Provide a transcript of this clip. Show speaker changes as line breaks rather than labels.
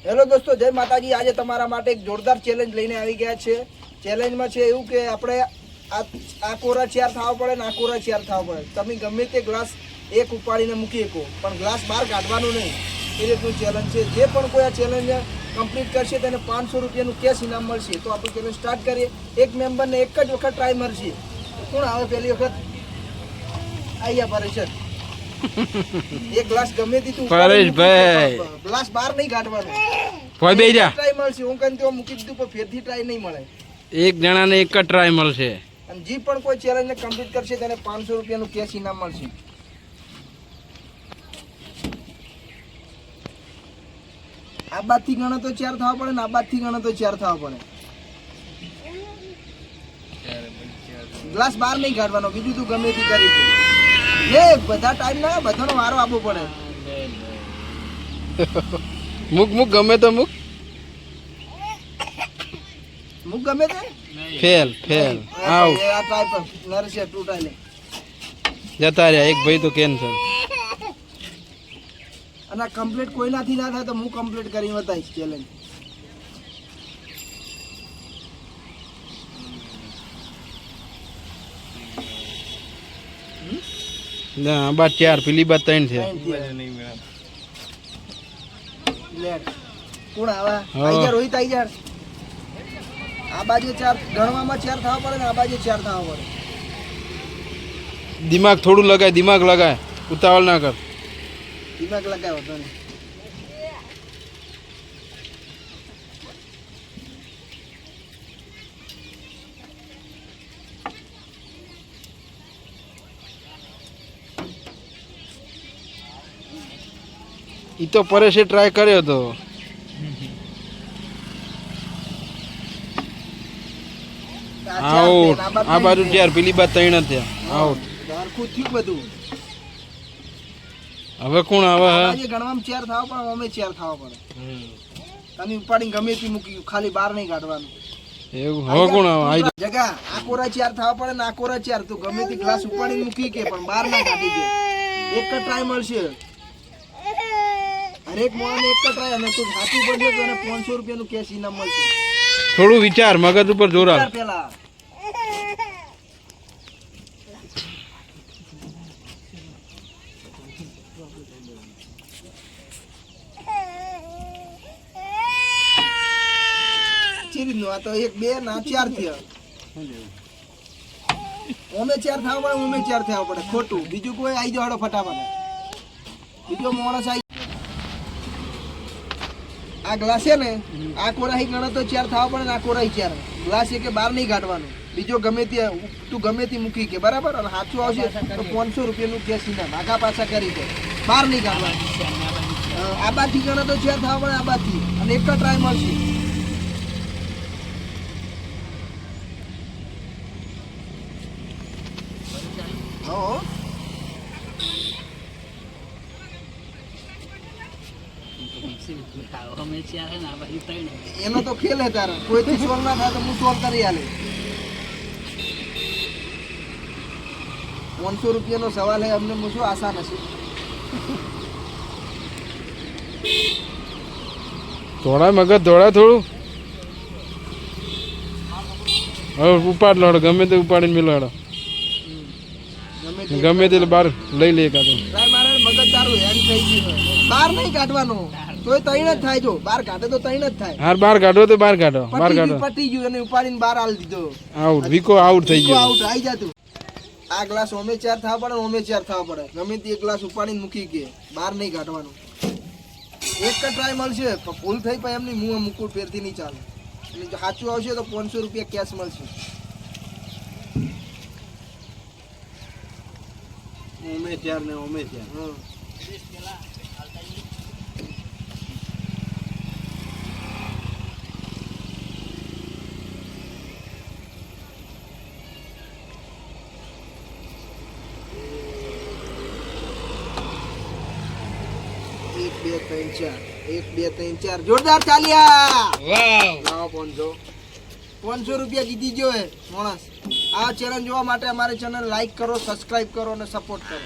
Hello દોસ્તો, જય માતાજી। આજે તમારા માટે એક જોરદાર ચેલેન્જ લઈને આવી ગયા છે। ચેલેન્જમાં છે એવું કે આપણે આ કોરા ચાર થવા પડે ને આ કોરા ચાર થવા પડે। તમે ગમે તે ગ્લાસ એક ઉપાડીને મૂકી શકો, પણ ગ્લાસ બહાર કાઢવાનું નહીં, એ રીતનું ચેલેન્જ છે। જે પણ કોઈ આ ચેલેન્જ કમ્પ્લીટ કરશે તેને 500 રૂપિયાનું કેશ ઇનામ મળશે। તો આપણે ચેલેન્જ સ્ટાર્ટ કરીએ। એક મેમ્બરને એક જ વખત ટ્રાય મળશે। કોણ આવે પહેલી વખત? આયા પરેશ। એક ગ્લાસ ગમે તે તું
પરેશભાઈ,
ગ્લાસ બહાર નહીં કાઢવાનો,
કોઈ બે જા
ટ્રાય મળશે। હું કઈ તો મૂકી દીધું પણ ફેરથી ટ્રાય નહીં મળે।
એક જણાને એક જ ટ્રાય મળશે।
અને જે પણ કોઈ ચેલેન્જ કમ્પ્લીટ કરશે તેને 500 રૂપિયાનું કેશ ઇનામ મળશે। આ બાદથી ગણો તો 4 થવા પડે ને આ બાદથી ગણો તો 4 થવા પડે। ગ્લાસ બહાર નહીં કાઢવાનો, બીજું તું ગમે તે કરી દે। લે બધા ટાઈમ ના, બધાનો વારો આપવો પડે।
મુક મુક ગમે તો મુક,
મુક ગમે તે
ફેલ ફેલ આઉટ।
આ ટ્રાય પર નરસે તું ટ્રાય લે।
જતા રહ્યા એક ભાઈ તો કેન્સલ।
અને કમ્પ્લીટ કોઈનાથી ના થાય તો હું કમ્પ્લીટ કરી બતાવીશ ચેલેન્જ।
ના આ બાદ 4, પેલી બાદ 3 છે।
લે કોણ આવા?
હા।
આઈ જા રોહિત, આઈ જા। આ બાજુ 4 ગણવામાં 4 થવા પડે ને આ બાજુ 4 થવા પડે।
દિમાગ થોડું લગાય, દિમાગ લગાય, ઉતાવળ ના કર।
દિમાગ લગાવો તને।
ઈ તો પરેશે ટ્રાય કર્યો તો। આઉટ। આ બાજુ 4, પેલી બાદ 3 થયા। આઉટ।
સરખું થયું બધું।
હવે કોણ આવે?
આ બાજુ ગણવામાં 4 થવા પડે, ઓમે 4 થવા પડે। તમે ઉપાડીને ગમે તે મૂકી, ખાલી બહાર નહીં કાઢવાનું।
એવું હવે કોણ આવે? આઈ
જગા આ કોરા 4 થવા પડે ને આ કોરા 4, તું ગમે તે ગ્લાસ ઉપાડીને મૂકી કે પણ બહાર ના કાઢી દે। એક જ ટ્રાય મળશે હરેક મોણાને, એક જ ટ્રાય। અને તું સાચું પડશે તો એને 500 રૂપિયાનું કેશ ઇનામ મળશે।
થોડું વિચાર, મગજ ઉપર જોર આપ।
પેલા આ તો 1 2 ના 4 થયા। ઓમે 4 થવા પડે, ઓમે 4 થવા પડે, ખોટું। બીજું કોઈ આવી જાડો ફટાફટ, બીજો માણસ આવી। આ ગ્લાસ છે ને, આ કોરાહી ગણો તો 4 થવા પડે ને આ કોરાહી 4। ગ્લાસ છે કે બહાર નહીં કાઢવાનું, બીજો ગમે તે તું ગમે તે મૂકી કે બરાબર। અને સાચું આવશે તો 500 રૂપિયાનું કેશ ઇનામ આગા પાછા કરી દે, બહાર નહીં કાઢવાનું। આ બાદથી ગણો તો 4 થવા પડે આ બાદથી, અને એક જ ટ્રાય મળશે। હા એનો તો ખેલ હે તારા, કોઈથી સોલ્વ ના થાય તો હું સોલ્વ કરી આલે। 500 રૂપિયાનો સવાલ હે, અમને શું આસાન હશે?
થોડા મગજ થોડા થોડું હવે ઉપાડ લો, ગમે તે ઉપાડીને મિલાડો, ગમે તે બહાર લઈ લે કાતો
ટ્રાય મારે મગજ તારું હેંગ થઈ ગયું। બહાર નહીં કાઢવાનું, તોય 3 જ થાય। જો બહાર કાઢે તો 3 જ થાય।
હાર બહાર કાઢો તો બહાર કાઢો, બહાર કાઢો।
પટી ગયું અને ઉપાડીને બહાર આલ દીધો।
આઉટ, વિકો આઉટ થઈ ગયો।
આઉટ આઈ જા તું। આ ગ્લાસ ઓમે 4 થવા પડે, ઓમે 4 થવા પડે। ગમે તે એક ગ્લાસ ઉપાડીને મૂકી કે બહાર નહીં કાઢવાનું। એક જ ટ્રાય મળશે, ભૂલ થઈ પછી એમની મું મુકુટ ફેરથી નહીં ચાલે। એટલે જો સાચું આવશે તો 500 રૂપિયા કેશ મળશે। ઓમે 4 ને ઓમે 4। હા एक बे तीन चार जोरदार तालियां। वाह 500 રૂપિયા જીતી ગયો હે માણસ। આ ચેલેન્જ જોવા માટે અમારી ચેનલ લાઈક કરો, સબસ્ક્રાઇબ કરો અને સપોર્ટ કરો।